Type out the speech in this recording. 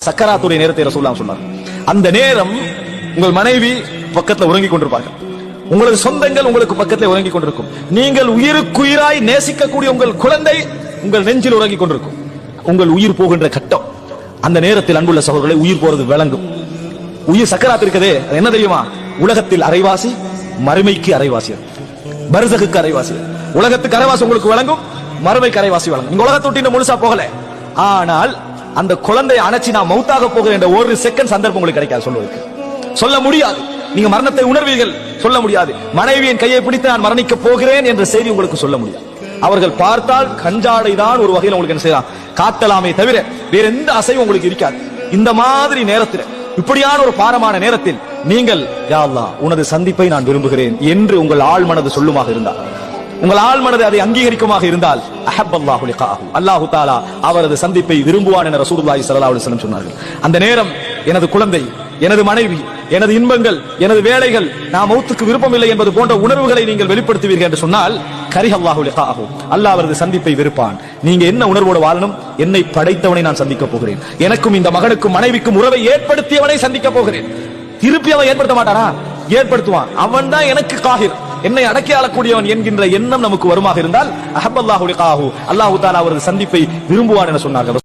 சக்கராத்துடைய நேரத்தை ரசூலுல்லாஹ் சொன்னார். அந்த நேரம் உங்கள் மனைவி பக்கத்துல உறங்கிக் கொண்டிருப்பார்கள், உங்களது சொந்தங்கள் உங்களுக்கு பக்கத்தில் உறங்கிக் கொண்டிருக்கும், நீங்கள் உயிருக்குயிராய் நேசிக்கக்கூடிய உங்கள் குழந்தை உங்கள் நெஞ்சில் உறங்கிக் கொண்டிருக்கும். உங்கள் உயிர் போகின்ற கட்டம், அந்த நேரத்தில் அன்புள்ள சகோதரர்களை உயிர் போறது விளங்கும். உயிர் சக்கராத்து இருக்கதே, என்ன தெரியுமா? உலகத்தில் அரைவாசி, மறுமைக்கு அரைவாசி, பர்சகுக்கு அரைவாசி. உலகத்துக்கு அரைவாசி உங்களுக்கு விளங்கும், மறுமைக்கு அரைவாசி விளங்கும். நீங்க உலகத்தை விட்டு முழுசா போகல, ஆனால் அந்த குழந்தையை அணைச்சி நான் மௌத்தாக போகிறேன் என்ற ஒரு செகண்ட் சந்தர்ப்பம் உங்களுக்கு கிடைக்காது, சொல்வதற்கு சொல்ல முடியாது. நீங்க மரணத்தை உணர்வீர்கள், சொல்ல முடியாது. மனைவியின் கையை பிடித்து நான் மரணிக்க போகிறேன் என்ற செய்தி உங்களுக்கு சொல்ல முடியாது. அவர்கள் பார்த்தால் கஞ்சாடை தான் ஒரு வகையில் உங்களுக்கு என்ன செய்யலாம், காட்டலாமே தவிர வேற எந்த அசைவும் உங்களுக்கு இருக்காது. இந்த மாதிரி நேரத்தில், இப்படியான ஒரு பாரமான நேரத்தில் நீங்கள் யா அல்லாஹ் உனது சந்திப்பை நான் விரும்புகிறேன் என்று உங்கள் ஆழ் மனது சொல்லுமாக இருந்தால், உங்கள் ஆழ் மனது அதை அங்கீகரிக்குமாக இருந்தால், அஹப்பல்லாஹு லிகாஹு, அல்லாஹு தஆலா அவரது சந்திப்பை விரும்புவான் என ரசூலுல்லாஹி ஸல்லல்லாஹு அலைஹி வஸல்லம் சொன்னார்கள். அந்த நேரம் எனது குழந்தை, எனது மனைவி, எனது இன்பங்கள், எனது வேலைகள், நான் மௌத்துக்கு விருப்பம் இல்லை என்பது போன்ற உணர்வுகளை நீங்கள் வெளிப்படுத்துவீர்கள் என்று சொன்னால், கரிஹல்லாஹு லிகாஹு, அல்லாஹ் அவரது சந்திப்பை வெறுப்பான். நீங்க என்ன உணர்வோடு வாழணும்? என்னை படைத்தவனை நான் சந்திக்க போகிறேன், எனக்கும் இந்த மகனுக்கும் மனைவிக்கும் உறவை ஏற்படுத்தியவனை சந்திக்க போகிறேன். திருப்பி அவன் ஏற்படுத்த மாட்டானா? ஏற்படுத்துவான். அவன் தான் எனக்கு காஹிர், என்னை அடக்கி ஆளக்கூடியவன் என்கின்ற எண்ணம் நமக்கு வருமாக இருந்தால், அஹப்பல்லாஹு லிகாஹு, அல்லாஹு தஆலா அவரது சந்திப்பை விரும்புவான் என சொன்னார்கள்.